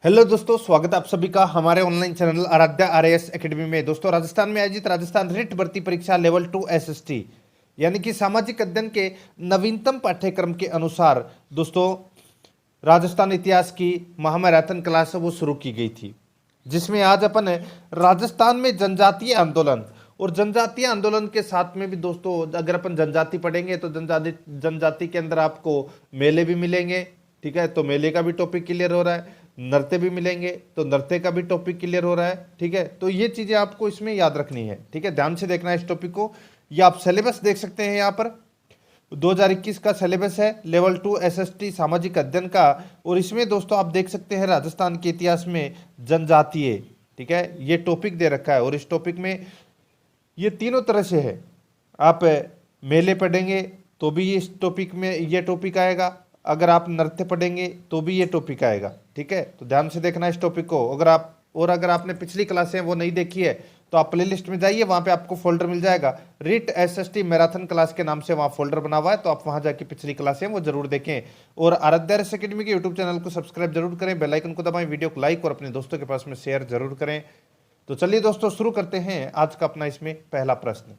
Hello दोस्तों, स्वागत है आप सभी का हमारे online channel Aaradhya RAS academy में। दोस्तों, राजस्थान में आयोजित राजस्थान रिट भर्ती परीक्षा लेवल 2 एसएसटी यानी कि सामाजिक अध्ययन के नवीनतम पाठ्यक्रम के अनुसार दोस्तों राजस्थान इतिहास की महामैराथन क्लास है वो शुरू की गई थी, जिसमें आज अपन राजस्थान में जनजातीय आंदोलन और जनजातीय आंदोलन के साथ में भी दोस्तों अगर अपन जनजाति पढ़ेंगे तो जनजाति के अंदर आपको मेले भी मिलेंगे। ठीक है, तो मेले का भी टॉपिक क्लियर हो रहा है। नृत्य भी मिलेंगे तो नृत्य का भी टॉपिक क्लियर हो रहा है। ठीक है, तो ये चीजें आपको इसमें याद रखनी है। ठीक है, ध्यान से देखना है इस टॉपिक को। ये आप सिलेबस देख सकते हैं यहाँ पर 2021 का सिलेबस है लेवल 2 एसएसटी सामाजिक अध्ययन का। और इसमें दोस्तों आप देख सकते हैं राजस्थान के इतिहास में जनजातीय, ठीक है, ये टॉपिक दे रखा है। और इस टॉपिक में ये तीनों तरह से है। आप मेले पढ़ेंगे तो भी इस टॉपिक में ये टॉपिक आएगा, अगर आप नृत्य पढ़ेंगे तो भी ये टॉपिक आएगा। ठीक है, तो ध्यान से देखना इस टॉपिक को। अगर आपने पिछली क्लासें वो नहीं देखी है तो आप प्लेलिस्ट में जाइए, वहां पे आपको फोल्डर मिल जाएगा रिट एसएसटी मैराथन क्लास के नाम से, वहां फोल्डर बना हुआ है, तो आप वहां जाके पिछली क्लासें वो जरूर देखें। और आराध्या आरएएस एकेडमी के यूट्यूब चैनल को सब्सक्राइब जरूर करें, बेल आइकन को दबाएं, वीडियो को लाइक और अपने दोस्तों के पास में शेयर जरूर करें। तो चलिए दोस्तों शुरू करते हैं आज का अपना इसमें पहला प्रश्न।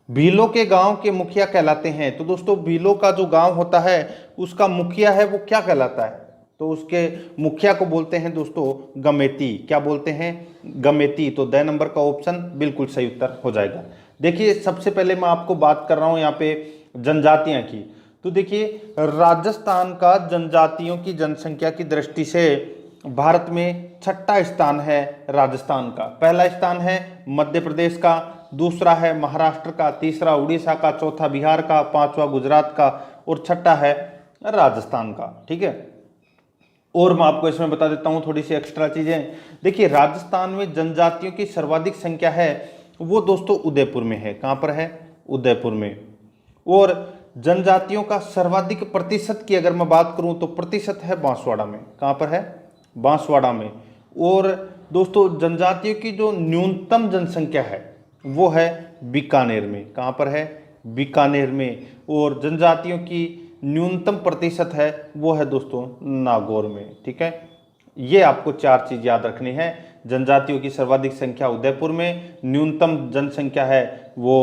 भीलों के गांव के मुखिया कहलाते हैं। तो दोस्तों भीलों का जो गांव होता है उसका मुखिया है वो क्या कहलाता है? तो उसके मुखिया को बोलते हैं दोस्तों गमेती। क्या बोलते हैं? गमेती। तो द नंबर का ऑप्शन बिल्कुल सही उत्तर हो जाएगा। देखिए, सबसे पहले मैं आपको बात कर रहा हूं यहाँ पे जनजातियां की। तो देखिए, राजस्थान का जनजातियों की जनसंख्या की दृष्टि से भारत में छठा स्थान है राजस्थान का। पहला स्थान है मध्य प्रदेश का, दूसरा है महाराष्ट्र का, तीसरा उड़ीसा का, चौथा बिहार का, पांचवा गुजरात का और छठा है राजस्थान का। ठीक है, और मैं आपको इसमें बता देता हूं थोड़ी सी एक्स्ट्रा चीजें। देखिए, राजस्थान में जनजातियों की सर्वाधिक संख्या है वो दोस्तों उदयपुर में है। कहां पर है? उदयपुर में। और जनजातियों का सर्वाधिक प्रतिशत की अगर मैं बात करूं तो प्रतिशत है बांसवाड़ा में। कहां पर है? बांसवाड़ा में। और दोस्तों जनजातियों की जो न्यूनतम जनसंख्या है वो है बीकानेर में। कहां पर है? बीकानेर में। और जनजातियों की न्यूनतम प्रतिशत है वो है दोस्तों नागौर में। ठीक है, ये आपको चार चीज याद रखनी है। जनजातियों की सर्वाधिक संख्या उदयपुर में, न्यूनतम जनसंख्या है वो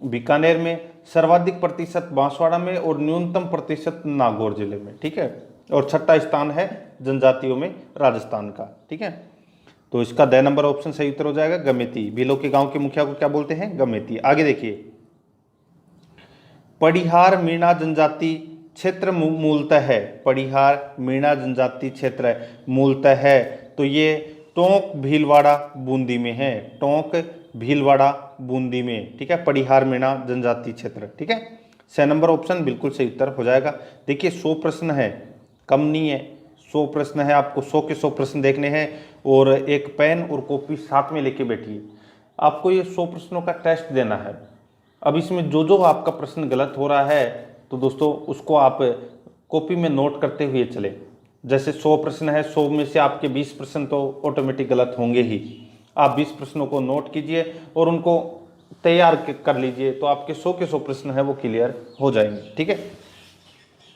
बीकानेर में, सर्वाधिक प्रतिशत बांसवाड़ा में और न्यूनतम प्रतिशत नागौर जिले में। ठीक है, और छठा स्थान है जनजातियों में राजस्थान का। ठीक है, तो इसका द नंबर ऑप्शन सही उत्तर हो जाएगा गमेती। भीलों के गांव के मुखिया को क्या बोलते हैं? गमेती। आगे देखिए, पड़िहार मीणा जनजाति क्षेत्र मूलतः है। पड़िहार मीणा जनजाति क्षेत्र मूलतः है तो ये टोंक भीलवाड़ा बूंदी में है। टोंक भीलवाड़ा बूंदी में। ठीक है, पड़िहार मीणा जनजाति क्षेत्र। ठीक है, 6 नंबर ऑप्शन बिल्कुल सही उत्तर हो जाएगा। देखिए, 100 प्रश्न है, कम नहीं है, 100 प्रश्न है। आपको 100 के 100 प्रश्न देखने हैं और एक पेन और कॉपी साथ में लेके बैठिए। आपको ये 100 प्रश्नों का टेस्ट देना है। अब इसमें जो जो आपका प्रश्न गलत हो रहा है तो दोस्तों उसको आप कॉपी में नोट करते हुए चले। जैसे 100 प्रश्न है, 100 में से आपके 20 प्रश्न तो ऑटोमेटिक गलत होंगे ही। आप 20 प्रश्नों को नोट कीजिए और उनको तैयार कर लीजिए, तो आपके 100 के 100 प्रश्न है वो क्लियर हो जाएंगे। ठीक है,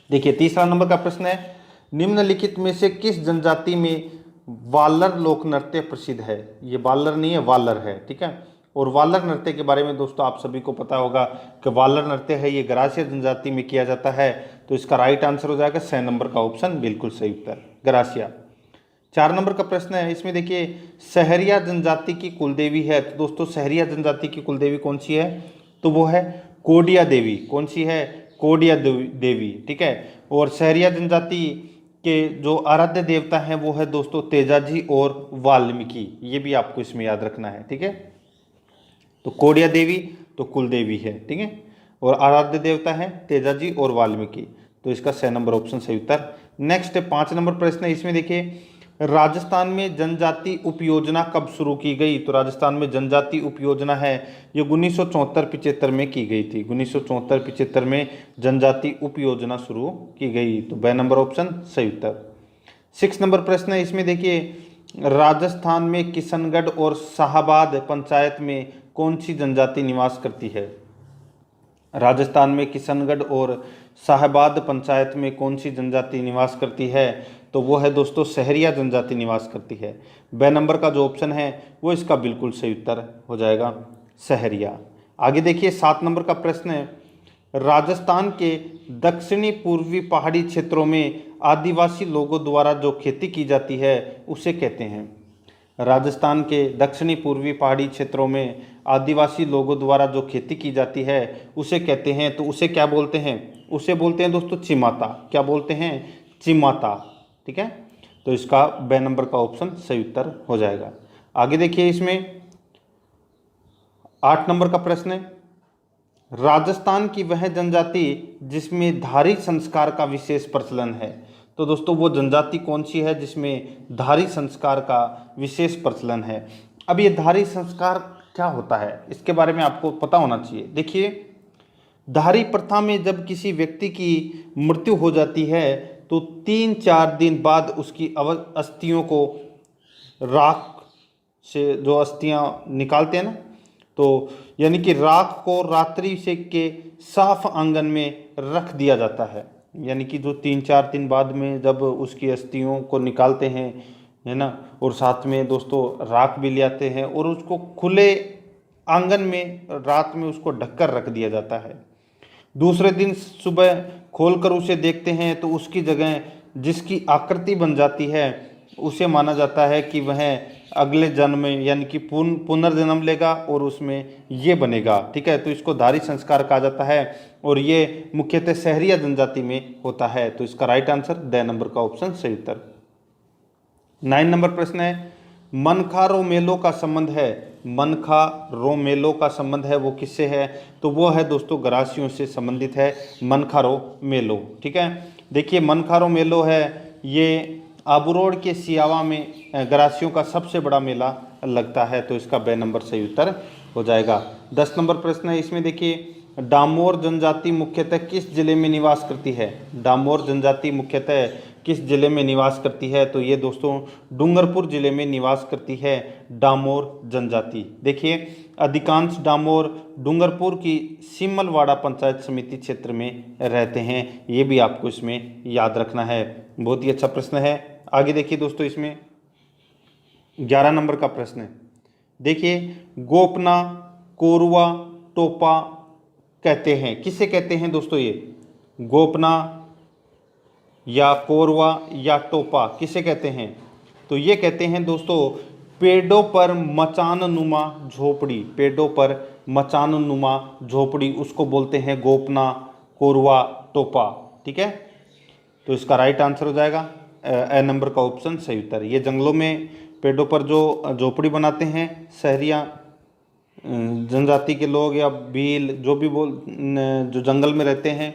देखिए तीसरा नंबर का प्रश्न है, निम्नलिखित में से किस जनजाति में वालर लोक नृत्य प्रसिद्ध है? ये वालर नहीं है, वालर है। ठीक है, और वालर नृत्य के बारे में दोस्तों आप सभी को पता होगा कि वालर नृत्य है ये गरासिया जनजाति में किया जाता है। तो इसका राइट आंसर हो जाएगा 6 नंबर का ऑप्शन बिल्कुल सही उत्तर, गरासिया। 4 नंबर का प्रश्न है, इसमें देखिए सहरिया जनजाति की कुलदेवी है। तो दोस्तों सहरिया जनजाति की कुलदेवी कौन सी है? तो वो है कोडिया देवी। कौन सी है? कोडिया देवी। ठीक है, और सहरिया जनजाति के जो आराध्य देवता हैं वो है दोस्तों तेजाजी और वाल्मीकि। ये भी आपको इसमें याद रखना है। ठीक है, तो कोडिया देवी तो कुल देवी है। ठीक है, और आराध्य देवता है तेजाजी और वाल्मीकि। तो इसका 6 नंबर ऑप्शन सही उत्तर। नेक्स्ट 5 नंबर प्रश्न है, इसमें देखिए राजस्थान में जनजाति उपयोजना कब शुरू की गई? तो राजस्थान में जनजाति उपयोजना है ये 1974-75 में की गई थी। 1974-75 में जनजाति उपयोजना शुरू की गई। तो ब नंबर ऑप्शन सही उत्तर। 6 नंबर प्रश्न है, इसमें देखिए राजस्थान में किशनगढ़ और शाहाबाद पंचायत में कौन सी जनजाति निवास करती है? राजस्थान में किशनगढ़ और साहबाद पंचायत में कौन सी जनजाति निवास करती है? तो वो है दोस्तों सहरिया जनजाति निवास करती है। ब नंबर का जो ऑप्शन है वो इसका बिल्कुल सही उत्तर हो जाएगा, सहरिया। आगे देखिए 7 नंबर का प्रश्न है, राजस्थान के दक्षिणी पूर्वी पहाड़ी क्षेत्रों में आदिवासी लोगों द्वारा जो खेती की जाती है उसे कहते हैं। राजस्थान के दक्षिणी पूर्वी पहाड़ी क्षेत्रों में आदिवासी लोगों द्वारा जो खेती की जाती है उसे कहते हैं, तो उसे क्या बोलते हैं? उसे बोलते हैं दोस्तों चिमाता। क्या बोलते हैं? चिमाता। ठीक है, तो इसका ब नंबर का ऑप्शन सही उत्तर हो जाएगा। आगे देखिए इसमें 8 नंबर का प्रश्न है, राजस्थान की वह जनजाति जिसमें धारी संस्कार का विशेष प्रचलन है। तो दोस्तों वो जनजाति कौन सी है जिसमें धारी संस्कार का विशेष प्रचलन है? अब ये धारी संस्कार क्या होता है इसके बारे में आपको पता होना चाहिए। देखिए, धारी प्रथा में जब किसी व्यक्ति की मृत्यु हो जाती है तो 3-4 दिन बाद उसकी अस्थियों को राख से जो अस्थियां निकालते हैं ना, तो यानी कि राख को रात्रि से के साफ आंगन में रख दिया जाता है। यानी कि जो 3-4 दिन बाद में जब उसकी अस्थियों को निकालते हैं, है ना, और साथ में दोस्तों राख भी ले आते हैं और उसको खुले आंगन में रात में उसको ढककर रख दिया जाता है। दूसरे दिन सुबह खोलकर उसे देखते हैं तो उसकी जगह जिसकी आकृति बन जाती है उसे माना जाता है कि वह अगले जन्म में यानी कि पुनर्जन्म लेगा और उसमें ये बनेगा। ठीक है, तो इसको धारी संस्कार कहा जाता है और ये मुख्यतः सहरिया जनजाति में होता है। तो इसका राइट आंसर ड नंबर का ऑप्शन सही उत्तर। 9 नंबर प्रश्न है, मनखा रो मेलो का संबंध है। मनखा रो मेलो का संबंध है वो किससे है? तो वो है दोस्तों गरासियों से संबंधित है मनखा रो मेलो। ठीक है, देखिए मनखा रो मेलो है ये आबू के सियावा में गरासियों का सबसे बड़ा मेला लगता है। तो इसका ब नंबर सही उत्तर हो जाएगा। 10 नंबर प्रश्न है, इसमें देखिए डामोर जनजाति मुख्यतः किस जिले में निवास करती है? डामोर जनजाति मुख्यतः किस जिले में निवास करती है? तो ये दोस्तों डूंगरपुर जिले में निवास करती है डामोर जनजाति। देखिए अधिकांश डामोर डूंगरपुर की सिमलवाड़ा पंचायत समिति क्षेत्र में रहते हैं, ये भी आपको इसमें याद रखना है। बहुत ही अच्छा प्रश्न है। आगे देखिए दोस्तों इसमें 11 नंबर का प्रश्न है, देखिए गोपना कोरवा टोपा कहते हैं, किसे कहते हैं दोस्तों? ये गोपना या कोरवा या टोपा किसे कहते हैं? तो ये कहते हैं दोस्तों पेड़ों पर मचान नुमा झोपड़ी। पेड़ों पर मचान नुमा झोपड़ी उसको बोलते हैं गोपना कोरवा टोपा। ठीक है, तो इसका राइट आंसर हो जाएगा ए नंबर का ऑप्शन सही उत्तर। ये जंगलों में पेड़ों पर जो झोपड़ी बनाते हैं सहरिया जनजाति के लोग या भील जो भी जो जंगल में रहते हैं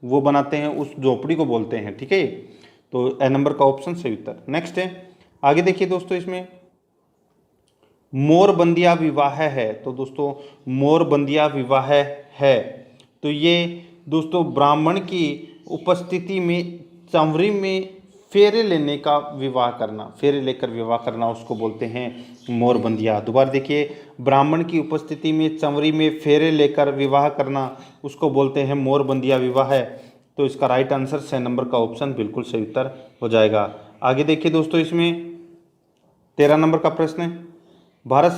वो बनाते हैं, उस झोपड़ी को बोलते हैं। ठीक है, तो ए नंबर का ऑप्शन सही उत्तर। नेक्स्ट है, आगे देखिए दोस्तों इसमें मोरबंदिया विवाह है। तो दोस्तों मोरबंदिया विवाह है तो ये दोस्तों ब्राह्मण की उपस्थिति में चंवरी में फेरे लेने का विवाह करना, फेरे लेकर विवाह करना उसको बोलते हैं मोरबंदिया। दोबारा देखिए, ब्राह्मण की उपस्थिति में चंवरी में फेरे लेकर विवाह करना उसको बोलते हैं मोरबंदिया विवाह है। तो इसका राइट आंसर 6 नंबर का ऑप्शन बिल्कुल सही उत्तर हो जाएगा। आगे देखिए दोस्तों इसमें 13 नंबर का प्रश्न है, भारत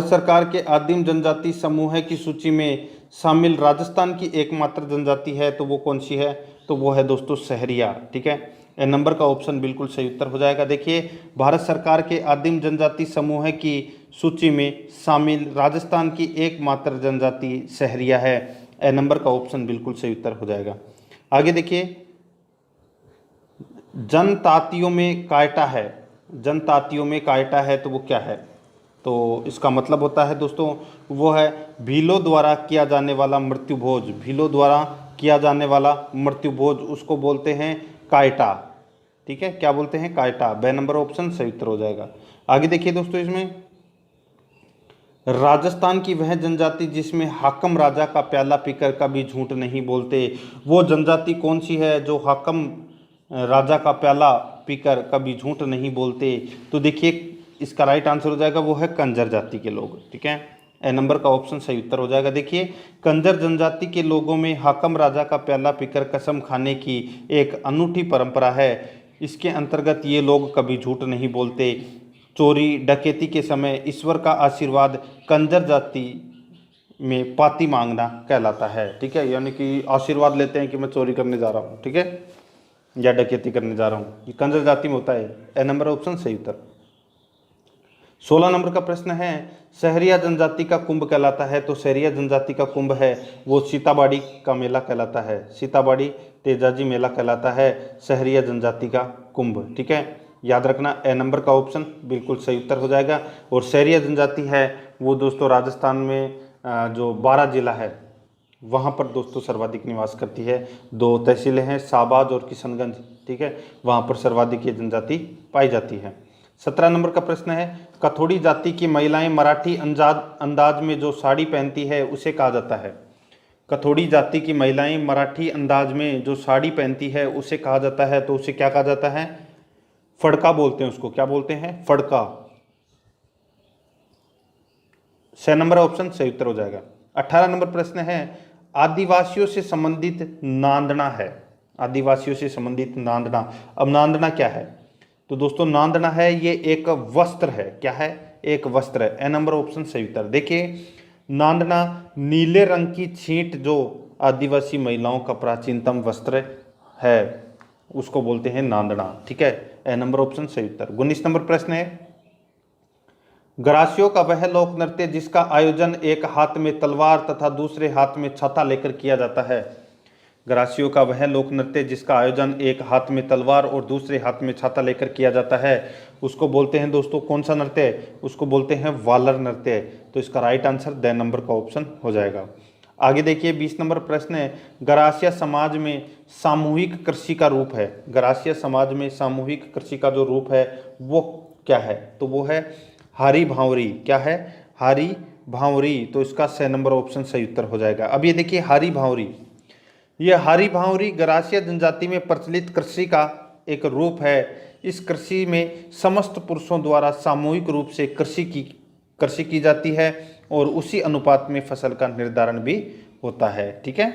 सरकार के आदिम जनजाति समूह की सूची में शामिल राजस्थान की एकमात्र जनजाति है तो वो कौन सी है? तो वो है दोस्तों सहरिया। ठीक है, ए नंबर का ऑप्शन बिल्कुल सही उत्तर हो जाएगा। देखिए भारत सरकार के आदिम जनजाति समूह की सूची में शामिल राजस्थान की एकमात्र जनजाति सहरिया है। ए नंबर का ऑप्शन बिल्कुल सही उत्तर हो जाएगा। आगे देखिए जनतातियों में कायटा है। जनतातियों में कायटा है तो वो क्या है? तो इसका मतलब होता है दोस्तों वो है भीलों द्वारा किया जाने वाला मृत्यु भोज। भीलों द्वारा किया जाने वाला मृत्यु भोज उसको बोलते हैं कायटा। ठीक है, क्या बोलते हैं? कायटा। ब नंबर ऑप्शन सही उत्तर हो जाएगा। आगे देखिए दोस्तों इसमें राजस्थान की वह जनजाति जिसमें हाकम राजा का प्याला पीकर कभी झूठ नहीं बोलते, वो जनजाति कौन सी है जो हाकम राजा का प्याला पीकर कभी झूठ नहीं बोलते? तो देखिए इसका राइट आंसर हो जाएगा वो है कंजर जाति के लोग। ठीक है, ए नंबर का ऑप्शन सही उत्तर हो जाएगा। देखिए, कंजर जनजाति के लोगों में हाकम राजा का प्याला पीकर कसम खाने की एक अनूठी परंपरा है। इसके अंतर्गत ये लोग कभी झूठ नहीं बोलते। चोरी डकैती के समय ईश्वर का आशीर्वाद कंजर जाति में पाती मांगना कहलाता है। ठीक है, यानी कि आशीर्वाद लेते हैं कि मैं चोरी करने जा रहा हूँ, ठीक है, या डकैती करने जा रहा हूँ, ये कंजर जाति में होता है। ए नंबर ऑप्शन सही उत्तर। 16 नंबर का प्रश्न है, सहरिया जनजाति का कुंभ कहलाता है। तो सहरिया जनजाति का कुंभ है वो सीताबाड़ी का मेला कहलाता है। सीताबाड़ी तेजाजी मेला कहलाता है सहरिया जनजाति का कुंभ। ठीक है, याद रखना, ए नंबर का ऑप्शन बिल्कुल सही उत्तर हो जाएगा। और सहरिया जनजाति है वो दोस्तों राजस्थान में जो 12 जिला है वहाँ पर दोस्तों सर्वाधिक निवास करती है। 2 तहसीलें हैं, शाहबाद और किशनगंज। ठीक है, वहाँ पर सर्वाधिक ये जनजाति पाई जाती है। 17 नंबर का प्रश्न है, कथोड़ी जाति की महिलाएं मराठी अंदाज में जो साड़ी पहनती है उसे कहा जाता है। कथोड़ी जाति की महिलाएं मराठी अंदाज में जो साड़ी पहनती है उसे कहा जाता है। तो उसे क्या कहा जाता है? फड़का बोलते हैं उसको। क्या बोलते हैं? फड़का। 6 नंबर ऑप्शन सही उत्तर हो जाएगा। 18 नंबर प्रश्न है, आदिवासियों से संबंधित नांदना है। आदिवासियों से संबंधित नांदना। अब नांदना क्या है? तो दोस्तों नांदना है ये एक वस्त्र है। क्या है? एक वस्त्र है। ए नंबर ऑप्शन सही उत्तर। देखिए, नांदना नीले रंग की छींट जो आदिवासी महिलाओं का प्राचीनतम वस्त्र है उसको बोलते हैं नांदना। ठीक है, ए नंबर ऑप्शन सही उत्तर। 19 नंबर प्रश्न है, गरासियों का वह लोक नृत्य जिसका आयोजन एक हाथ में तलवार तथा दूसरे हाथ में छाता लेकर किया जाता है। गरासियों का वह लोक नृत्य जिसका आयोजन एक हाथ में तलवार और दूसरे हाथ में छाता लेकर किया जाता है उसको बोलते हैं दोस्तों कौन सा नृत्य? उसको बोलते हैं वालर नृत्य। तो इसका राइट आंसर द नंबर का ऑप्शन हो जाएगा। आगे देखिए, 20 नंबर प्रश्न है, गरासिया समाज में सामूहिक कृषि का रूप है। गरासिया समाज में सामूहिक कृषि का जो रूप है वो क्या है? तो वो है हारी भांवरी। क्या है? हारी भांवरी। तो इसका 6 नंबर ऑप्शन सही उत्तर हो जाएगा। अब ये देखिए, हारी भांवरी, ये हारी भांवरी गरासिया जनजाति में प्रचलित कृषि का एक रूप है। इस कृषि में समस्त पुरुषों द्वारा सामूहिक रूप से कृषि की जाती है और उसी अनुपात में फसल का निर्धारण भी होता है। ठीक है,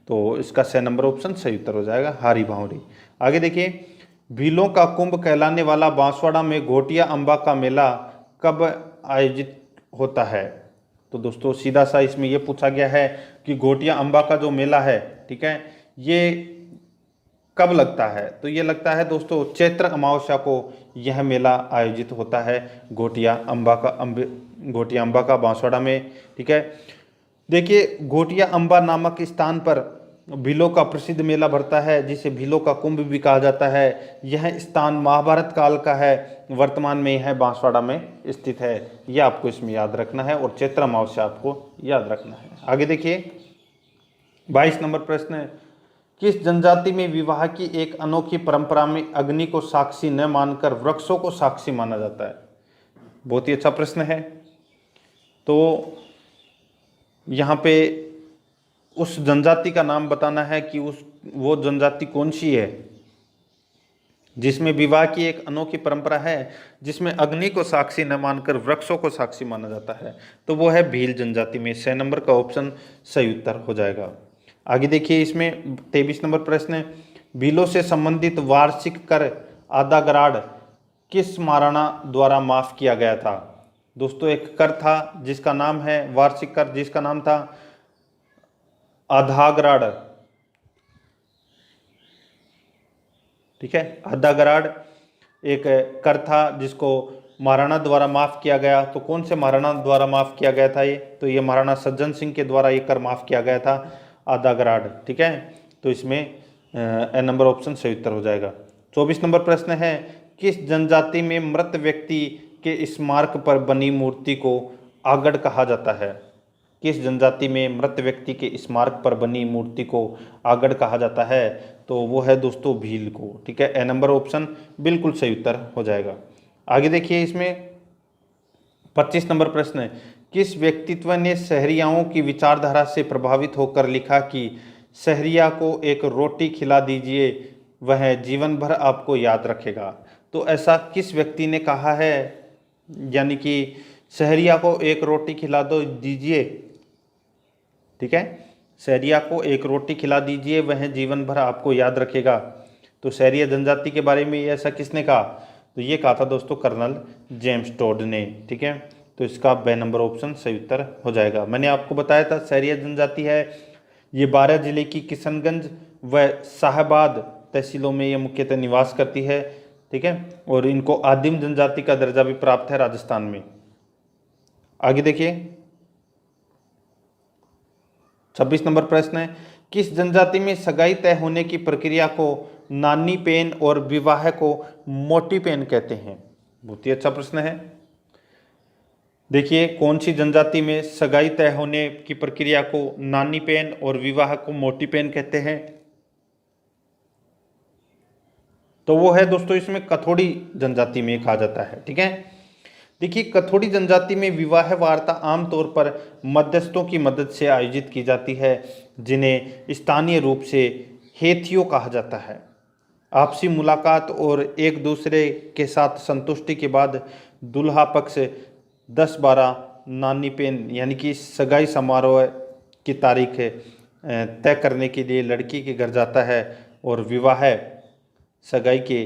तो इसका 6 नंबर ऑप्शन सही उत्तर हो जाएगा, हारी भांवरी। आगे देखिए, भीलों का कुंभ कहलाने वाला बांसवाड़ा में घोटिया अम्बा का मेला कब आयोजित होता है? तो दोस्तों सीधा सा इसमें यह पूछा गया है कि घोटिया अम्बा का जो मेला है, ठीक है, ये कब लगता है? तो ये लगता है दोस्तों चैत्र अमावस्या को यह मेला आयोजित होता है घोटिया अम्बा का बांसवाड़ा में। ठीक है, देखिए, घोटिया अम्बा नामक स्थान पर भीलों का प्रसिद्ध मेला भरता है जिसे भीलों का कुंभ भी कहा जाता है। यह स्थान महाभारत काल का है, वर्तमान में यह बांसवाड़ा में स्थित है। यह आपको इसमें याद रखना है और चैत्र अमावस्या आपको याद रखना है। आगे देखिए, 22 नंबर प्रश्न है, किस जनजाति में विवाह की एक अनोखी परंपरा में अग्नि को साक्षी न मानकर वृक्षों को साक्षी माना जाता है? बहुत ही अच्छा प्रश्न है। तो यहाँ पे उस जनजाति का नाम बताना है कि वो जनजाति कौन सी है जिसमें विवाह की एक अनोखी परंपरा है जिसमें अग्नि को साक्षी न मानकर वृक्षों को साक्षी माना जाता है। तो वो है भील जनजाति में। 6 नंबर का ऑप्शन सही उत्तर हो जाएगा। आगे देखिए, इसमें 23 नंबर प्रश्न है, भीलों से संबंधित वार्षिक कर आधा गराड़ किस महाराणा द्वारा माफ किया गया था? दोस्तों एक कर था जिसका नाम है वार्षिक कर, जिसका नाम था आधा गराड़। ठीक है, आधा गराड़ एक कर था जिसको महाराणा द्वारा माफ किया गया। तो कौन से महाराणा द्वारा माफ किया गया था ये? तो ये महाराणा सज्जन सिंह के द्वारा ये कर माफ किया गया था, आधा गराड़। ठीक है, तो इसमें ए नंबर ऑप्शन सही उत्तर हो जाएगा। 24 नंबर प्रश्न है, किस जनजाति में मृत व्यक्ति के स्मारक पर बनी मूर्ति को आगड़ कहा जाता है? किस जनजाति में मृत व्यक्ति के स्मारक पर बनी मूर्ति को आगड़ कहा जाता है? तो वो है दोस्तों भील को। ठीक है, ए नंबर ऑप्शन बिल्कुल सही उत्तर हो जाएगा। आगे देखिए, इसमें 25 नंबर प्रश्न है, किस व्यक्तित्व ने सहरियाओं की विचारधारा से प्रभावित होकर लिखा कि सहरिया को एक रोटी खिला दीजिए वह जीवन भर आपको याद रखेगा? तो ऐसा किस व्यक्ति ने कहा है? यानी कि सहरिया को एक रोटी खिला दो दीजिए, ठीक है, सहरिया को एक रोटी खिला दीजिए, वह जीवन भर आपको याद रखेगा। तो सहरिया जनजाति के बारे में ऐसा किसने कहा? तो ये कहा था दोस्तों कर्नल जेम्स टोड ने, ठीक है। तो इसका ब नंबर ऑप्शन सही उत्तर हो जाएगा। मैंने आपको बताया था सहरिया जनजाति है, ये बारां जिले की किशनगंज व साहेबाद तहसीलों में ये मुख्यतः निवास करती है, ठीक है। और इनको आदिम जनजाति का दर्जा भी प्राप्त है राजस्थान में। आगे देखिए 26 नंबर प्रश्न है, किस जनजाति में सगाई तय होने की प्रक्रिया को नानी पेन और विवाह को मोटी पेन कहते हैं? बहुत ही अच्छा प्रश्न है। देखिए कौन सी जनजाति में सगाई तय होने की प्रक्रिया को नानी पेन और विवाह को मोटी पेन कहते हैं? तो वो है दोस्तों इसमें कथोड़ी जनजाति में कहा जाता है, ठीक है। देखिए कथोड़ी जनजाति में विवाह वार्ता आमतौर पर मध्यस्थों की मदद से आयोजित की जाती है, जिन्हें स्थानीय रूप से हेथियो कहा जाता है। आपसी मुलाकात और एक दूसरे के साथ संतुष्टि के बाद दुल्हा पक्ष 10-12 नानी पेन यानी कि सगाई समारोह की तारीख तय करने के लिए लड़की के घर जाता है और विवाह सगाई के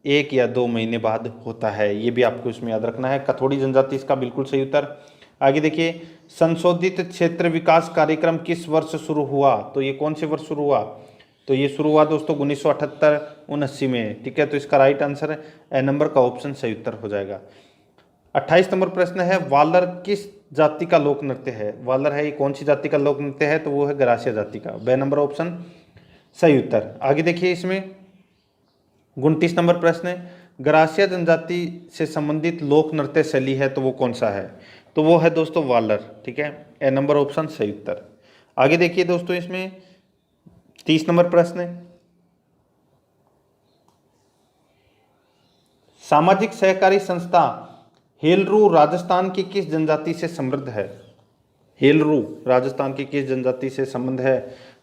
1 या 2 महीने बाद होता है। ये भी आपको इसमें याद रखना है। कथोड़ी जनजाति इसका बिल्कुल सही उत्तर। आगे देखिए संशोधित क्षेत्र विकास कार्यक्रम किस वर्ष शुरू हुआ? तो ये कौन से वर्ष शुरू हुआ? तो ये शुरू हुआ दोस्तों 1978-79 में, ठीक है। तो इसका राइट आंसर ए नंबर का ऑप्शन सही उत्तर हो जाएगा। 28 नंबर प्रश्न है, वालर किस जाति का लोक नृत्य है? वालर है ये कौन सी जाति का लोक नृत्य है? तो वो है गरासिया जाति का। बे नंबर ऑप्शन सही उत्तर। आगे देखिए इसमें 29 नंबर प्रश्न है, गरासिया जनजाति से संबंधित लोक नृत्य शैली है तो वो कौन सा है? तो वो है दोस्तों वालर, ठीक है। ए नंबर ऑप्शन सही उत्तर। आगे देखिए दोस्तों इसमें 30 नंबर प्रश्न है, सामाजिक सहकारी संस्था हेलरू राजस्थान की किस जनजाति से समृद्ध है? हेलरू राजस्थान की किस जनजाति से संबंध है?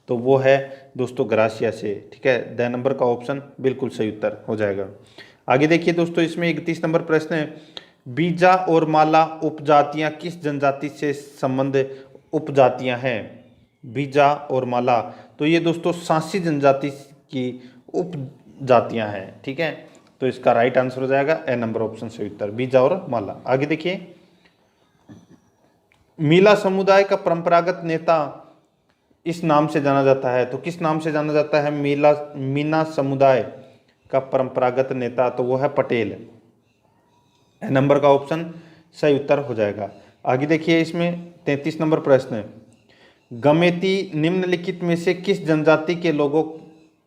तो वो है दोस्तों गरासिया से, ठीक है। द नंबर का ऑप्शन बिल्कुल सही उत्तर हो जाएगा। आगे देखिए दोस्तों इसमें 31 नंबर प्रश्न है, बीजा और माला उपजातियां किस जनजाति से संबंध उपजातियां हैं? बीजा और माला तो ये दोस्तों सांसी जनजाति की उपजातियां हैं, ठीक है। तो इसका राइट आंसर हो जाएगा ए नंबर ऑप्शन सही उत्तर, बीजा और माला। आगे देखिए मीला समुदाय का परंपरागत नेता इस नाम से जाना जाता है, तो किस नाम से जाना जाता है मीना समुदाय का परंपरागत नेता? तो वो है पटेल। ए नंबर का ऑप्शन सही उत्तर हो जाएगा। आगे देखिए इसमें 33 नंबर प्रश्न है, गमेती निम्नलिखित में से किस जनजाति के लोगों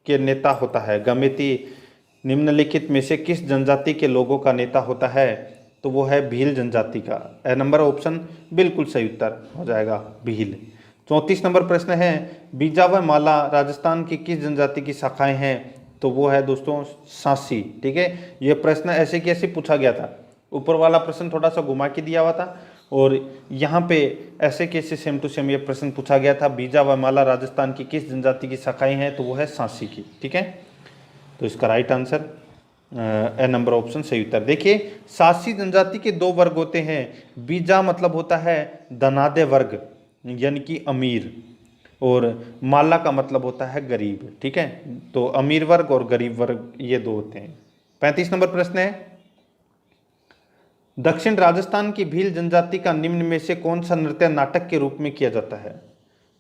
के नेता होता है? गमेती निम्नलिखित में से किस जनजाति के लोगों का नेता होता है? तो वो है भील जनजाति का। ए नंबर ऑप्शन बिल्कुल सही उत्तर हो जाएगा, भील। 34 नंबर प्रश्न है, बीजा व माला राजस्थान की किस जनजाति की शाखाएं हैं? तो वो है दोस्तों सांसी, ठीक है। ये प्रश्न ऐसे कैसे पूछा गया था, ऊपर वाला प्रश्न थोड़ा सा घुमा के दिया हुआ था और यहाँ पे ऐसे कैसे सेम टू सेम ये प्रश्न पूछा गया था, बीजा व माला राजस्थान की किस जनजाति की शाखाएं हैं? तो वो है सांसी की, ठीक है। तो इसका right answer A number option सही उत्तर। देखिए सांसी जनजाति के 2 वर्ग होते हैं, बीजा मतलब होता है धनाढ्य वर्ग यानी कि अमीर, और माला का मतलब होता है गरीब, ठीक है। तो अमीर वर्ग और गरीब वर्ग ये 2 होते हैं। 35 नंबर प्रश्न है, दक्षिण राजस्थान की भील जनजाति का निम्न में से कौन सा नृत्य नाटक के रूप में किया जाता है?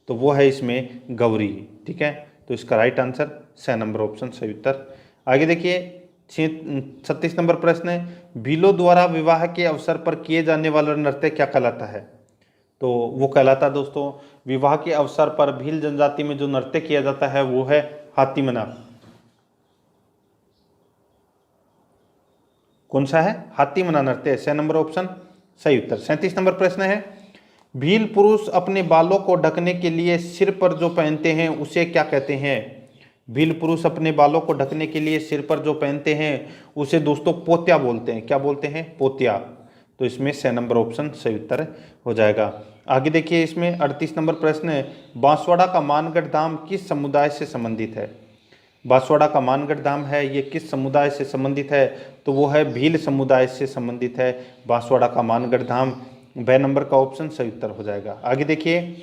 तो वो है इसमें गौरी, ठीक है। तो इसका राइट आंसर स नंबर ऑप्शन सही उत्तर। आगे देखिए 36 नंबर प्रश्न है, भीलों द्वारा विवाह के अवसर पर किए जाने वाला नृत्य क्या कहलाता है? तो वो कहलाता है दोस्तों विवाह के अवसर पर भील जनजाति में जो नृत्य किया जाता है वो है हाथी मना। कौन सा है? हाथी मना नृत्य। 6 नंबर ऑप्शन सही उत्तर। 37 नंबर प्रश्न है, भील पुरुष अपने बालों को ढकने के लिए सिर पर जो पहनते हैं उसे क्या कहते हैं? भील पुरुष अपने बालों को ढकने के लिए सिर पर जो पहनते हैं उसे दोस्तों पोत्या बोलते हैं। क्या बोलते हैं? पोत्या। तो इसमें 6 नंबर ऑप्शन सही उत्तर हो जाएगा। आगे देखिए इसमें 38 नंबर प्रश्न है, बांसवाड़ा का मानगढ़ धाम किस समुदाय से संबंधित है? बांसवाड़ा का मानगढ़ धाम है ये किस समुदाय से संबंधित है? तो वो है भील समुदाय से संबंधित है। बांसवाड़ा का मानगढ़ धाम ब नंबर का ऑप्शन सही उत्तर हो जाएगा। आगे देखिए,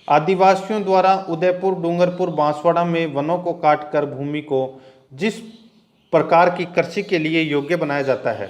आदिवासियों द्वारा उदयपुर, डूंगरपुर, बांसवाड़ा में वनों को काटकर भूमि को जिस प्रकार की कृषि के लिए योग्य बनाया जाता है।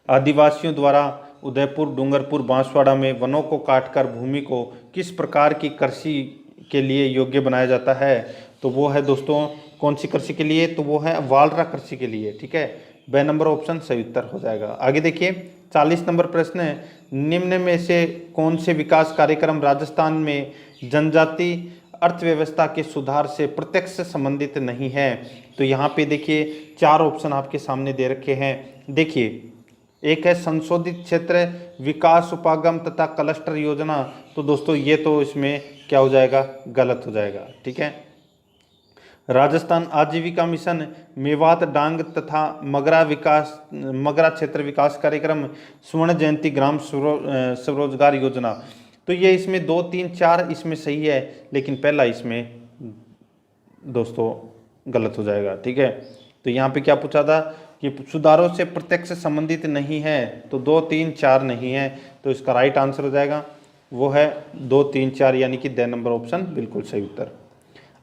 आदिवासियों द्वारा उदयपुर, डूंगरपुर, बांसवाड़ा में वनों को काटकर भूमि को किस प्रकार की कृषि के लिए योग्य बनाया जाता है, तो वो है दोस्तों कौन सी कृषि के लिए, तो वो है वालरा कृषि के लिए। ठीक है, ब नंबर ऑप्शन सही उत्तर हो जाएगा। आगे देखिए, 40 नंबर प्रश्न है, निम्न में से कौन से विकास कार्यक्रम राजस्थान में जनजाति अर्थव्यवस्था के सुधार से प्रत्यक्ष संबंधित नहीं है। तो यहाँ पे देखिए 4 ऑप्शन आपके सामने दे रखे हैं। देखिए, एक है संशोधित क्षेत्र विकास उपागम तथा क्लस्टर योजना, तो दोस्तों ये तो इसमें क्या हो जाएगा, गलत हो जाएगा। ठीक है, राजस्थान आजीविका मिशन, मेवात डांग तथा मगरा क्षेत्र विकास कार्यक्रम, स्वर्ण जयंती ग्राम स्वरोजगार योजना, तो ये इसमें 2, 3, 4 इसमें सही है, लेकिन पहला इसमें दोस्तों गलत हो जाएगा। ठीक है, तो यहाँ पे क्या पूछा था कि सुधारों से प्रत्यक्ष संबंधित नहीं है, तो 2, 3, 4 नहीं है, तो इसका राइट आंसर हो जाएगा वो है 2, 3, 4 यानी कि द नंबर ऑप्शन बिल्कुल सही उत्तर।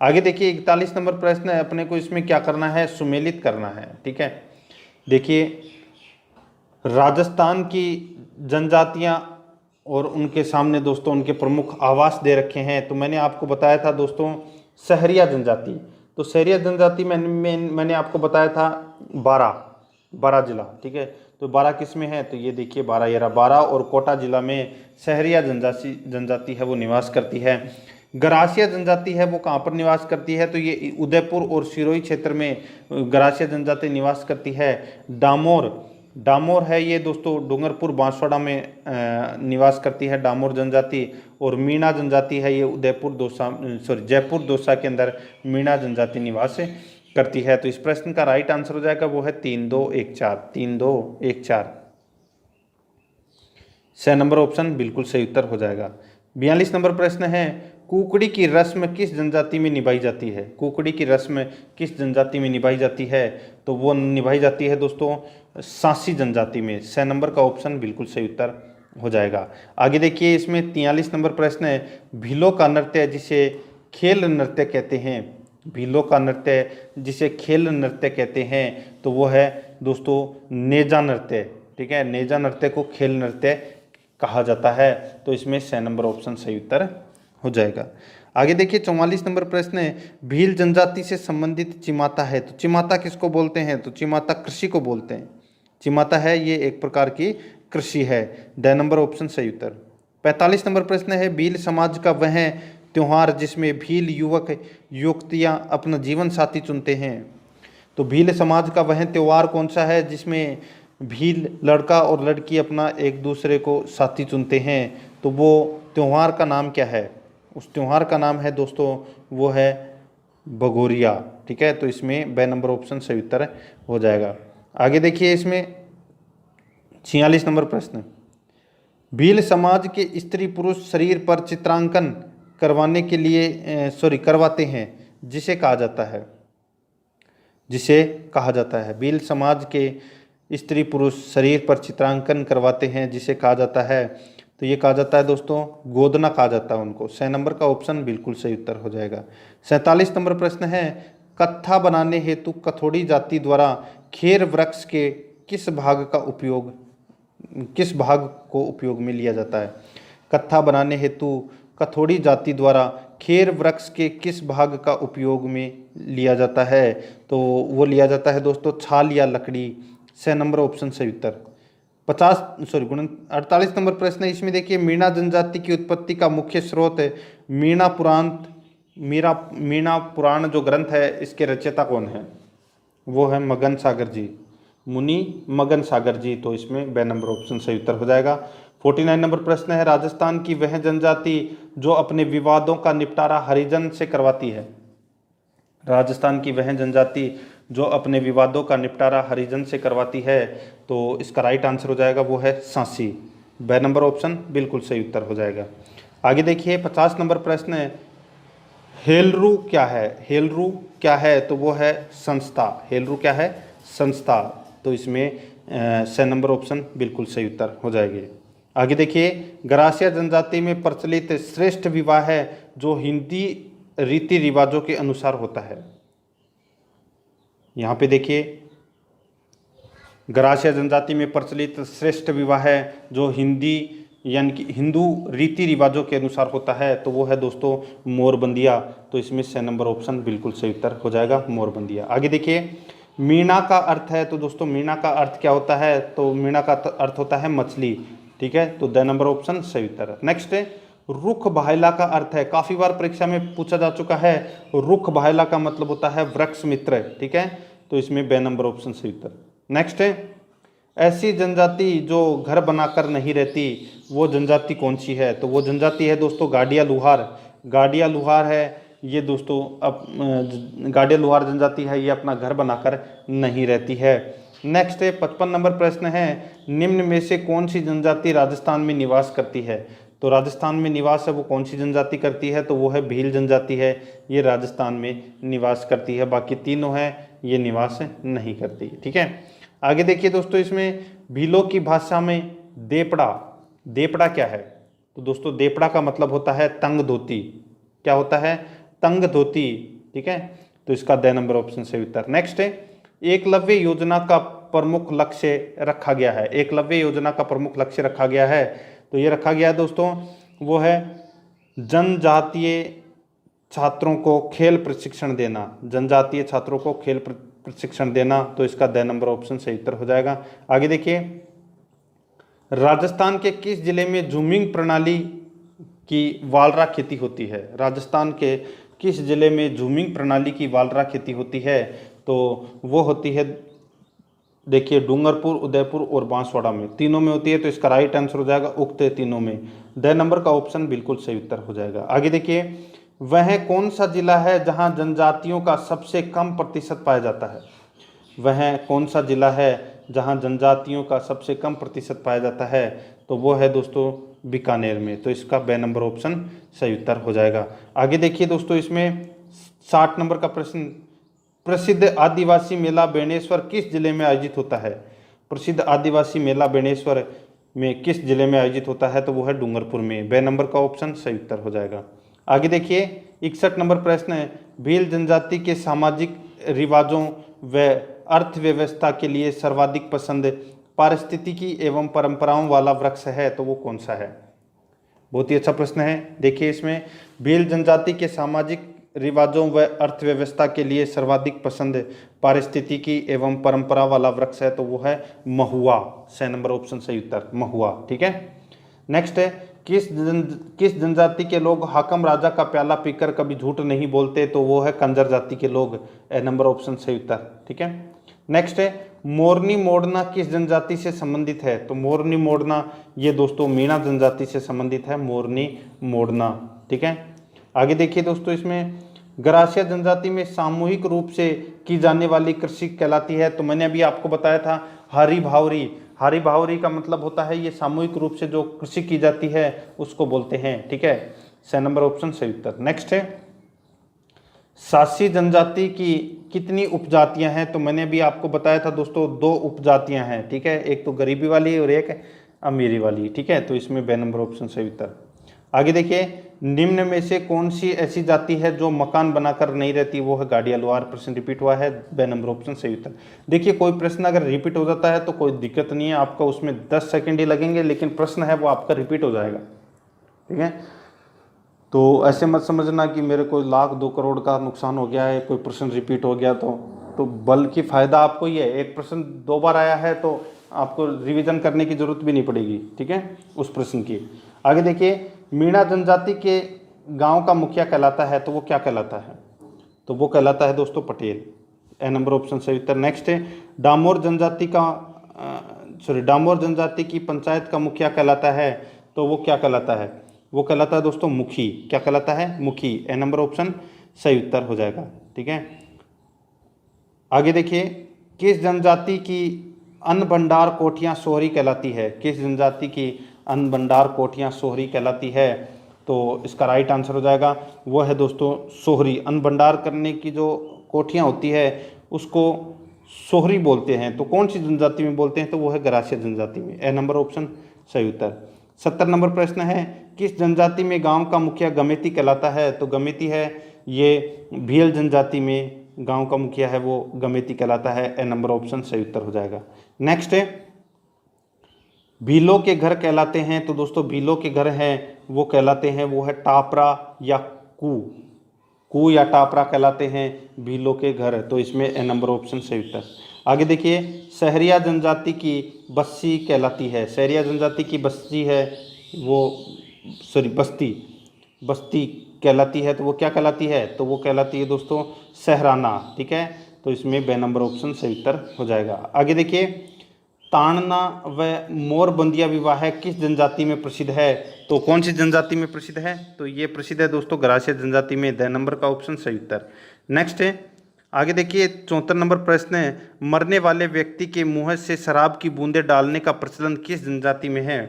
आगे देखिए, 41 नंबर प्रश्न है, अपने को इसमें क्या करना है, सुमेलित करना है। ठीक है, देखिए, राजस्थान की जनजातियां और उनके सामने दोस्तों उनके प्रमुख आवास दे रखे हैं। तो मैंने आपको बताया था दोस्तों सहरिया जनजाति, तो सहरिया जनजाति मैंने आपको बताया था 12 जिला। ठीक है, तो 12 किस में है, तो ये देखिए 12 और कोटा जिला में सहरिया जनजाति है वो निवास करती है। गरासिया जनजाति है वो कहाँ पर निवास करती है, तो ये उदयपुर और सिरोही क्षेत्र में गरासिया जनजाति निवास करती है। डामोर है ये दोस्तों डूंगरपुर, बांसवाड़ा में निवास करती है डामोर जनजाति। और मीणा जनजाति है ये जयपुर दौसा के अंदर मीणा जनजाति निवास करती है। तो इस प्रश्न का राइट आंसर हो जाएगा वो है 3, 2, 1, 4, 3, 2, 1, 4। स नंबर ऑप्शन बिल्कुल सही उत्तर हो जाएगा। 42 नंबर प्रश्न है, कुकड़ी की रस्म किस जनजाति में निभाई जाती है। कुकड़ी की रस्म किस जनजाति में निभाई जाती है, तो वो निभाई जाती है दोस्तों सांसी जनजाति में। स नंबर का ऑप्शन बिल्कुल सही उत्तर हो जाएगा। आगे देखिए, इसमें 43 नंबर प्रश्न है, भीलों का नृत्य जिसे खेल नृत्य कहते हैं, भीलों का नृत्य जिसे खेल नृत्य कहते हैं, तो वो है दोस्तों नेजा नृत्य। ठीक है, नेजा नृत्य को खेल नृत्य कहा जाता है, तो इसमें स नंबर ऑप्शन सही उत्तर हो जाएगा। आगे देखिए, 44 नंबर प्रश्न है, भील जनजाति से संबंधित चिमाता है, तो चिमाता किसको बोलते हैं, तो चिमाता कृषि को बोलते हैं। चिमाता है ये एक प्रकार की कृषि है। द नंबर ऑप्शन सही उत्तर। 45 नंबर प्रश्न है, भील समाज का वह त्योहार जिसमें भील युवक युवतियां अपना जीवन साथी चुनते हैं। तो भील समाज का वह त्योहार कौन सा है जिसमें भील लड़का और लड़की अपना एक दूसरे को साथी चुनते हैं, तो वो त्योहार का नाम क्या है, उस त्योहार का नाम है दोस्तों वो है भगोरिया। ठीक है, तो इसमें ब नंबर ऑप्शन सही उत्तर हो जाएगा। आगे देखिए, इसमें 46 नंबर प्रश्न, भील समाज के स्त्री पुरुष शरीर पर चित्रांकन करवाने के लिए करवाते हैं जिसे कहा जाता है भील समाज के स्त्री पुरुष शरीर पर चित्रांकन करवाते हैं जिसे कहा जाता है, तो ये कहा जाता है दोस्तों गोदना कहा जाता है उनको। 6 नंबर का ऑप्शन बिल्कुल सही उत्तर हो जाएगा। 47 नंबर प्रश्न है, कत्था बनाने हेतु कथोड़ी जाति द्वारा खेर वृक्ष के किस भाग को उपयोग में लिया जाता है। कत्था बनाने हेतु कथोड़ी जाति द्वारा खेर वृक्ष के किस भाग का उपयोग में लिया जाता है, तो वो लिया जाता है दोस्तों छाल या लकड़ी। 6 नंबर ऑप्शन सही उत्तर। 48 नंबर प्रश्न है, इसमें देखिए मीणा जनजाति की उत्पत्ति का मुख्य स्रोत है मीणा पुराण जो ग्रंथ है इसके रचयिता कौन है, वो है मगन सागर जी, मुनि मगन सागर जी। तो इसमें ब नंबर ऑप्शन सही उत्तर हो जाएगा। 49 नंबर प्रश्न है, राजस्थान की वह जनजाति जो अपने विवादों का निपटारा हरिजन से करवाती है। राजस्थान की वह जनजाति जो अपने विवादों का निपटारा हरिजन से करवाती है, तो इसका राइट आंसर हो जाएगा वो है सांसी। ब नंबर ऑप्शन बिल्कुल सही उत्तर हो जाएगा। आगे देखिए 50 नंबर प्रश्न है, हेलरू क्या है। हेलरू क्या है, तो वो है संस्था। हेलरू क्या है, संस्था। तो इसमें 6 नंबर ऑप्शन बिल्कुल सही उत्तर हो जाएगी। आगे देखिए, गरासिया जनजाति में प्रचलित श्रेष्ठ विवाह है जो हिंदी रीति रिवाजों के अनुसार होता है। यहाँ पे देखिए, गरासिया जनजाति में प्रचलित श्रेष्ठ विवाह है जो हिंदी यानी कि हिंदू रीति रिवाजों के अनुसार होता है, तो वो है दोस्तों मोरबंदिया। तो इसमें से नंबर ऑप्शन बिल्कुल सही उत्तर हो जाएगा, मोरबंदिया। आगे देखिए, मीणा का अर्थ है, तो दोस्तों मीणा का अर्थ क्या होता है? तो मीणा का अर्थ होता है मछली, ठीक है, तो द नंबर ऑप्शन सही उत्तर है। नेक्स्ट है, रुख भायला का अर्थ है, काफी बार परीक्षा में पूछा जा चुका है। रुख भायला का मतलब होता है वृक्ष मित्र, ठीक है, तो इसमें बे नंबर ऑप्शन सही उत्तर। नेक्स्ट है, ऐसी जनजाति जो घर बनाकर नहीं रहती, वो जनजाति कौन सी है? तो वो जनजाति है दोस्तों गाडिया लुहार। गाडिया लुहार है ये दोस्तों, अब गाडिया लुहार जनजाति है, ये अपना घर बनाकर नहीं रहती है। नेक्स्ट है 55 नंबर प्रश्न है, निम्न में से कौन सी जनजाति राजस्थान में निवास करती है? तो राजस्थान में निवास है वो कौन सी जनजाति करती है? तो वो है भील जनजाति है, ये राजस्थान में निवास करती है। बाकी तीनों हैं ये निवास नहीं करती, ठीक है। आगे देखिए दोस्तों, इसमें भीलों की भाषा में देपड़ा, देपड़ा क्या है? तो दोस्तों देपड़ा का मतलब होता है तंग धोती। क्या होता है? तंग धोती, ठीक है, तो इसका द नंबर ऑप्शन सही उत्तर। नेक्स्ट है, एकलव्य योजना का प्रमुख लक्ष्य रखा गया है। एकलव्य योजना का प्रमुख लक्ष्य रखा गया है, तो ये रखा गया है दोस्तों, वो है जनजातीय छात्रों को खेल प्रशिक्षण देना। जनजातीय छात्रों को खेल प्रशिक्षण देना, तो इसका द नंबर ऑप्शन सही उत्तर हो जाएगा। आगे देखिए, राजस्थान के किस जिले में जूमिंग प्रणाली की वालरा खेती होती है? राजस्थान के किस जिले में जूमिंग प्रणाली की वालरा खेती होती है? तो वो होती है, देखिए, डूंगरपुर, उदयपुर और बांसवाड़ा में, तीनों में होती है, तो इसका राइट आंसर हो जाएगा उक्त तीनों में। द नंबर का ऑप्शन बिल्कुल सही उत्तर हो जाएगा। आगे देखिए, वह कौन सा जिला है जहां जनजातियों का सबसे कम प्रतिशत पाया जाता है? वह कौन सा जिला है जहां जनजातियों का सबसे कम प्रतिशत पाया जाता है? तो वो है दोस्तों बीकानेर में, तो इसका बे नंबर ऑप्शन सही उत्तर हो जाएगा। आगे देखिए दोस्तों, इसमें 60 नंबर का प्रश्न, प्रसिद्ध आदिवासी मेला बेणेश्वर किस जिले में आयोजित होता है? प्रसिद्ध आदिवासी मेला बेणेश्वर में किस जिले में आयोजित होता है? तो वो है डूंगरपुर में, बे नंबर का ऑप्शन सही उत्तर हो जाएगा। आगे देखिए, 61 नंबर प्रश्न है, भील जनजाति के सामाजिक रिवाजों व अर्थव्यवस्था के लिए सर्वाधिक पसंद पारिस्थितिकी एवं परंपराओं वाला वृक्ष है, तो वो कौन सा है? बहुत ही अच्छा प्रश्न है। देखिए, इसमें भील जनजाति के सामाजिक रिवाजों व अर्थव्यवस्था के लिए सर्वाधिक पसंद पारिस्थितिकी एवं परंपरा वाला वृक्ष है, तो वो है महुआ। 6 नंबर ऑप्शन सही उत्तर, महुआ, ठीक है। नेक्स्ट है, किस जनजाति के लोग हाकम राजा का प्याला पीकर कभी झूठ नहीं बोलते? तो वो है कंजर जाति के लोग, ए नंबर ऑप्शन सही उत्तर, ठीक है। नेक्स्ट है, मोरनी मोड़ना किस जनजाति से संबंधित है? तो मोरनी मोड़ना ये दोस्तों मीणा जनजाति से संबंधित है, मोरनी मोड़ना, ठीक है। आगे देखिए दोस्तों, इसमें गरासिया जनजाति में सामूहिक रूप से की जाने वाली कृषि कहलाती है, तो मैंने अभी आपको बताया था हरी भावरी। हरी भावरी का मतलब होता है ये सामूहिक रूप से जो कृषि की जाती है उसको बोलते हैं, ठीक है, 6 नंबर ऑप्शन सही उत्तर। नेक्स्ट है, सासी जनजाति की कितनी उपजातियां हैं? तो मैंने भी आपको बताया था दोस्तों 2 उपजातियां हैं, ठीक है, एक तो गरीबी वाली और एक अमीरी वाली, ठीक है, तो इसमें बे नंबर ऑप्शन सही उत्तर। आगे देखिए, निम्न में से कौन सी ऐसी जाति है जो मकान बनाकर नहीं रहती? वो है गाडिया लुहार। प्रश्न रिपीट हुआ है, बे नंबर ऑप्शन सही उत्तर। देखिए, कोई प्रश्न अगर रिपीट हो जाता है तो कोई दिक्कत नहीं है, आपका उसमें 10 सेकंड ही लगेंगे, लेकिन प्रश्न है वो आपका रिपीट हो जाएगा, ठीक है। तो ऐसे मत समझना कि मेरे को 1,00,000 2 करोड़ का नुकसान हो गया है, कोई प्रश्न रिपीट हो गया तो बल्कि फ़ायदा आपको ही है। एक प्रश्न 2 बार आया है तो आपको रिवीजन करने की जरूरत भी नहीं पड़ेगी, ठीक है, उस प्रश्न की। आगे देखिए, मीणा जनजाति के गांव का मुखिया कहलाता है, तो वो क्या कहलाता है? तो वो कहलाता है दोस्तों पटेल, ए नंबर ऑप्शन सही उत्तर। नेक्स्ट है, डामोर जनजाति की पंचायत का मुखिया कहलाता है, तो वो क्या कहलाता है? वो कहलाता है दोस्तों मुखी। क्या कहलाता है? मुखी, ए नंबर ऑप्शन सही उत्तर हो जाएगा, ठीक है। आगे देखिए, किस जनजाति की अन्न भंडार कोठियाँ सोहरी कहलाती है? किस जनजाति की अन्न भंडार कोठियाँ सोहरी कहलाती है? तो इसका राइट आंसर हो जाएगा, वो है दोस्तों सोहरी। अन्न भंडार करने की जो कोठियाँ होती है उसको सोहरी बोलते हैं। तो कौन सी जनजाति में बोलते हैं? तो वो है गरासिया जनजाति में, ए नंबर ऑप्शन सही उत्तर। 70 नंबर प्रश्न है, किस जनजाति में गांव का मुखिया गमेती कहलाता है? तो गमेती है ये भील जनजाति में गांव का मुखिया है वो गमेती कहलाता है। ए नंबर ऑप्शन सही उत्तर हो जाएगा। नेक्स्ट है, भीलों के घर कहलाते हैं, तो दोस्तों भीलों के घर हैं वो कहलाते हैं वो है टापरा या कू या टापरा कहलाते हैं भीलों के घर, तो इसमें ए नंबर ऑप्शन सही उत्तर। आगे देखिए, सहरिया जनजाति की बस्ती कहलाती है, सहरिया जनजाति की बस्ती है वो बस्ती कहलाती है, तो वो क्या कहलाती है? तो वो कहलाती है दोस्तों सहराना, ठीक है, तो इसमें बे नंबर ऑप्शन सही उत्तर हो जाएगा। आगे देखिए, ताड़ना व मोरबंदिया विवाह किस जनजाति में प्रसिद्ध है? तो कौन सी जनजाति में प्रसिद्ध है? तो ये प्रसिद्ध है दोस्तों गरासिया जनजाति में, द नंबर का ऑप्शन सही उत्तर। नेक्स्ट है, आगे देखिए 74 नंबर प्रश्न है, मरने वाले व्यक्ति के मुंह से शराब की बूंदें डालने का प्रचलन किस जनजाति में है?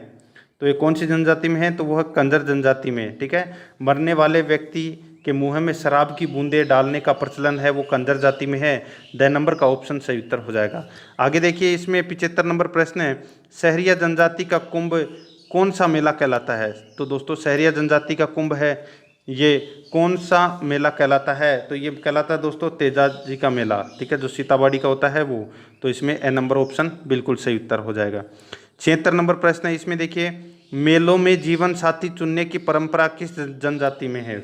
तो ये कौन सी जनजाति में है? तो वह कंजर जनजाति में, ठीक है। मरने वाले व्यक्ति के मुंह में शराब की बूंदें डालने का प्रचलन है वो कंजर जाति में है, द नंबर का ऑप्शन सही उत्तर हो जाएगा। आगे देखिए, इसमें 75 नंबर प्रश्न है, सहरिया जनजाति का कुंभ कौन सा मेला कहलाता है? तो दोस्तों सहरिया जनजाति का कुंभ है ये कौन सा मेला कहलाता है? तो ये कहलाता है दोस्तों तेजा जी का मेला, ठीक है, जो सीताबाड़ी का होता है वो, तो इसमें ए नंबर ऑप्शन बिल्कुल सही उत्तर हो जाएगा। 76 नंबर प्रश्न है, इसमें देखिए, मेलों में जीवन साथी चुनने की परंपरा किस जनजाति में है?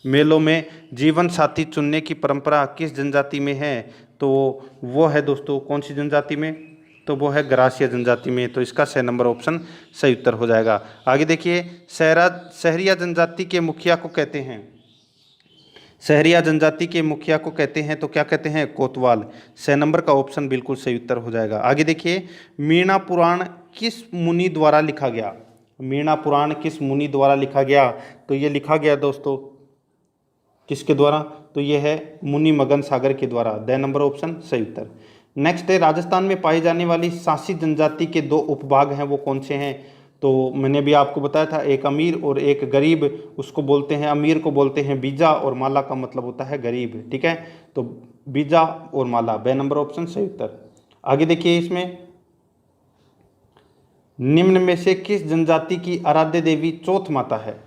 मेलों में जीवन साथी चुनने की परंपरा किस जनजाति में है? तो वो है दोस्तों कौन सी जनजाति में? तो वो है गरासिया जनजाति में, तो इसका 6 नंबर ऑप्शन सही उत्तर हो जाएगा। आगे देखिए, सहरिया जनजाति के मुखिया को कहते हैं, सहरिया जनजाति के मुखिया को कहते हैं तो क्या कहते हैं? कोतवाल, 6 नंबर का ऑप्शन बिल्कुल सही उत्तर हो जाएगा। आगे देखिए, मीणा पुराण किस मुनि द्वारा लिखा गया? मीणा पुराण किस मुनि द्वारा लिखा गया? तो ये लिखा गया दोस्तों किसके द्वारा? तो ये है मुनि मगन सागर के द्वारा, द नंबर ऑप्शन सही उत्तर। नेक्स्ट है, राजस्थान में पाई जाने वाली सासी जनजाति के 2 उपभाग हैं वो कौन से हैं? तो मैंने भी आपको बताया था, एक अमीर और एक गरीब, उसको बोलते हैं, अमीर को बोलते हैं बीजा और माला का मतलब होता है गरीब, ठीक है, तो बीजा और माला, बे नंबर ऑप्शन सही उत्तर। आगे देखिए, इसमें निम्न में से किस जनजाति की आराध्य देवी चौथ माता है?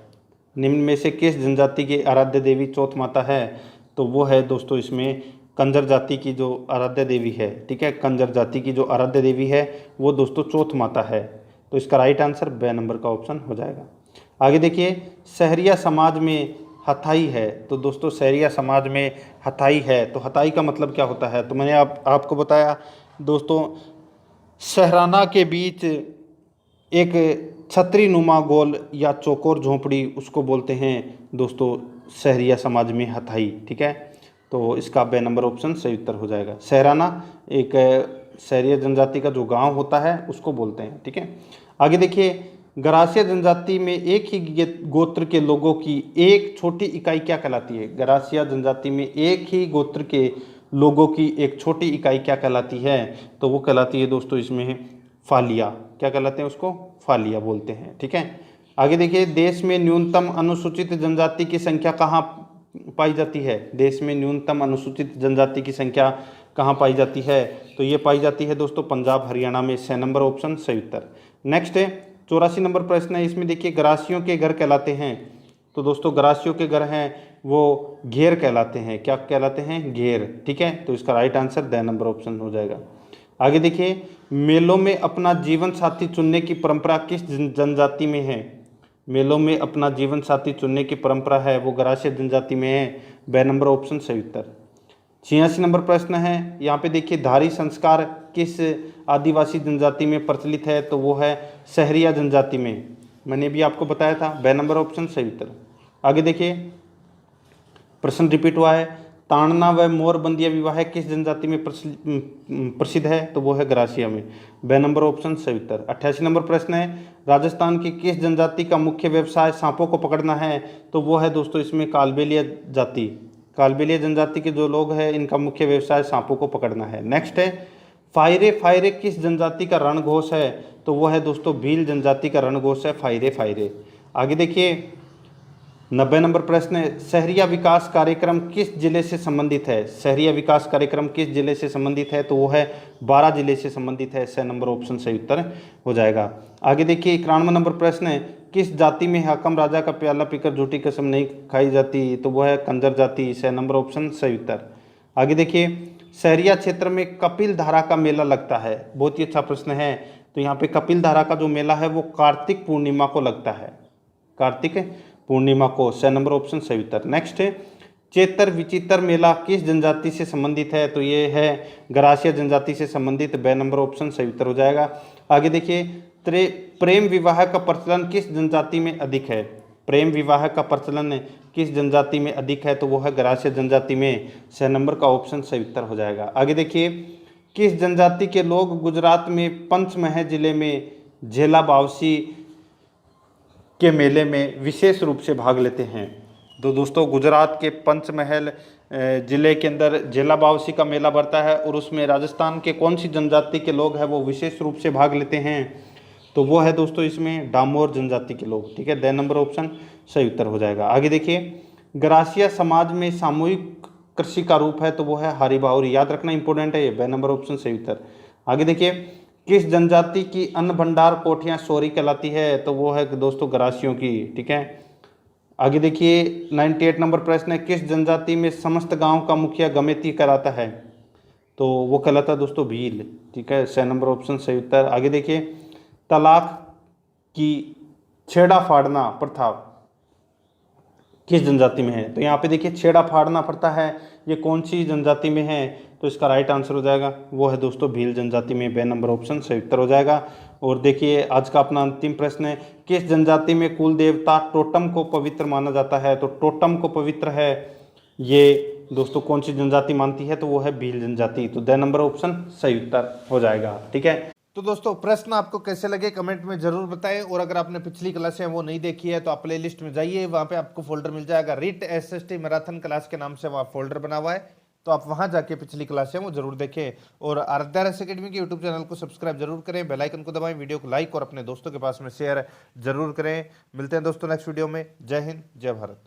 निम्न में से किस जनजाति की आराध्य देवी चौथ माता है? तो वो है दोस्तों इसमें कंजर जाति की जो आराध्य देवी है, ठीक है, कंजर जाति की जो आराध्य देवी है वो दोस्तों चौथ माता है, तो इसका राइट आंसर बे नंबर का ऑप्शन हो जाएगा। आगे देखिए, सहरिया समाज में हथाई है, तो दोस्तों सहरिया समाज में हथाई है, तो हथाई का मतलब क्या होता है? तो मैंने आपको बताया दोस्तों, सहराना के बीच एक छतरी नुमा गोल या चौकोर झोंपड़ी, उसको बोलते हैं दोस्तों सहरिया समाज में हथाई, ठीक है, तो इसका बे नंबर ऑप्शन सही उत्तर हो जाएगा। सहराना एक सहरिया जनजाति का जो गांव होता है उसको बोलते हैं, ठीक है। आगे देखिए, गरासिया जनजाति में एक ही गोत्र के लोगों की एक छोटी इकाई क्या कहलाती है? गरासिया जनजाति में एक ही गोत्र के लोगों की एक छोटी इकाई क्या कहलाती है? तो वो कहलाती है दोस्तों इसमें फालिया, क्या कहलाते हैं उसको? फालिया बोलते हैं, ठीक है। आगे देखिए, देश में न्यूनतम अनुसूचित जनजाति की संख्या कहाँ पाई जाती है? देश में न्यूनतम अनुसूचित जनजाति की संख्या कहाँ पाई जाती है? तो ये पाई जाती है दोस्तों पंजाब हरियाणा में, 6 नंबर ऑप्शन सही उत्तर। नेक्स्ट है 84 नंबर प्रश्न है, इसमें देखिए, गरासियों के घर कहलाते हैं, तो दोस्तों गरासियों के घर हैं वो घेर कहलाते हैं, क्या कहलाते हैं? घेर, ठीक है, तो इसका right answer the number option हो जाएगा। आगे देखिए, मेलों में अपना जीवन साथी चुनने की परंपरा किस जनजाति में है? मेलों में अपना जीवन साथी चुनने की परंपरा है वो गरासिया जनजाति में है, बे नंबर ऑप्शन सही उत्तर। 86 नंबर प्रश्न है, यहाँ पे देखिए, धारी संस्कार किस आदिवासी जनजाति में प्रचलित है? तो वो है सहरिया जनजाति में, मैंने भी आपको बताया था, बे नंबर ऑप्शन सही उत्तर। आगे देखिए, प्रश्न रिपीट हुआ है, ताड़ना व मोरबंदिया विवाह किस जनजाति में प्रसिद्ध है? तो वो है गरासिया में, बे नंबर ऑप्शन सही उत्तर। 88 नंबर प्रश्न है, राजस्थान की किस जनजाति का मुख्य व्यवसाय सांपों को पकड़ना है? तो वो है दोस्तों इसमें कालबेलिया जाति, कालबेलिया जनजाति के जो लोग हैं इनका मुख्य व्यवसाय सांपों को पकड़ना है। नेक्स्ट है, फायरे फायरे किस जनजाति का रणघोष है? तो वो है दोस्तों भील जनजाति का रणघोष है फायरे फायरे। आगे देखिए, 90 नंबर प्रश्न है, शहरिया विकास कार्यक्रम किस जिले से संबंधित है? शहरिया विकास कार्यक्रम किस जिले से संबंधित है? तो वो है 12 जिले से संबंधित है। 6 नंबर ऑप्शन सही उत्तर हो जाएगा। आगे देखिए 91 नंबर प्रश्न है, किस जाति में हाकम राजा का प्याला पीकर झूठी कसम नहीं खाई जाती? तो वो है कंजर जाति। 6 नंबर ऑप्शन सही उत्तर। आगे देखिए शहरिया क्षेत्र में कपिल धारा का मेला लगता है। बहुत ही अच्छा प्रश्न है। तो यहाँ पे कपिल धारा का जो मेला है वो कार्तिक पूर्णिमा को लगता है, कार्तिक पूर्णिमा को। 6 नंबर ऑप्शन सही उत्तर। नेक्स्ट है, चेतर विचित्र मेला किस जनजाति से संबंधित है? तो ये है गरासिया जनजाति से संबंधित। 2 नंबर ऑप्शन सही उत्तर हो जाएगा। आगे देखिए प्रेम विवाह का प्रचलन किस जनजाति में अधिक है? प्रेम विवाह का प्रचलन किस जनजाति में अधिक है? तो वो है गरासिया जनजाति में। 6 नंबर का ऑप्शन सही उत्तर हो जाएगा। आगे देखिए किस जनजाति के लोग गुजरात में पंचमहल जिले में झेला बावसी के मेले में विशेष रूप से भाग लेते हैं? तो दोस्तों गुजरात के पंचमहल जिले के अंदर झेला बावसी का मेला बढ़ता है और उसमें राजस्थान के कौन सी जनजाति के लोग हैं वो विशेष रूप से भाग लेते हैं? तो वो है दोस्तों इसमें डामोर जनजाति के लोग। ठीक है, 2 नंबर ऑप्शन सही उत्तर हो जाएगा। आगे देखिए गरासिया समाज में सामूहिक कृषि का रूप है? तो वो है हारी बाहुरी। याद रखना इंपॉर्टेंट है ये। 2 नंबर ऑप्शन सही उत्तर। आगे देखिए किस जनजाति की अन्न भंडार कोठियां सोरी कहलाती है? तो वो है दोस्तों गरासियों की। ठीक है, आगे देखिए 98 नंबर प्रश्न है, किस जनजाति में समस्त गांव का मुखिया गमेती कहलाता है? तो वो कहलाता है दोस्तों भील। ठीक है, 6 नंबर ऑप्शन सही उत्तर। आगे देखिए तलाक की छेड़ा फाड़ना प्रथा किस जनजाति में है? तो यहाँ पे देखिए छेड़ा फाड़ना प्रथा है, ये कौन सी जनजाति में है? तो इसका राइट आंसर हो जाएगा वो है दोस्तों भील जनजाति में। 2 नंबर ऑप्शन सही उत्तर हो जाएगा। और देखिए आज का अपना अंतिम प्रश्न है, किस जनजाति में कुल देवता टोटम को पवित्र माना जाता है? तो टोटम को पवित्र है ये दोस्तों कौन सी जनजाति मानती है? तो वो है भील जनजाति। तो 2 नंबर ऑप्शन सही उत्तर हो जाएगा। ठीक है, तो दोस्तों प्रश्न आपको कैसे लगे कमेंट में जरूर बताएं। और अगर आपने पिछली क्लासें वो नहीं देखी है तो आप प्ले लिस्ट में जाइए, वहाँ पे आपको फोल्डर मिल जाएगा रिट एसएसटी मैराथन क्लास के नाम से वहाँ फोल्डर बना हुआ है, तो आप वहाँ जाके पिछली क्लासें वो जरूर देखें। और आराध्या रेस एकेडमी के यूट्यूब चैनल को सब्सक्राइब जरूर करें, बेल आइकन को दबाएं, वीडियो को लाइक और अपने दोस्तों के पास में शेयर जरूर करें। मिलते हैं दोस्तों नेक्स्ट वीडियो में। जय हिंद, जय भारत।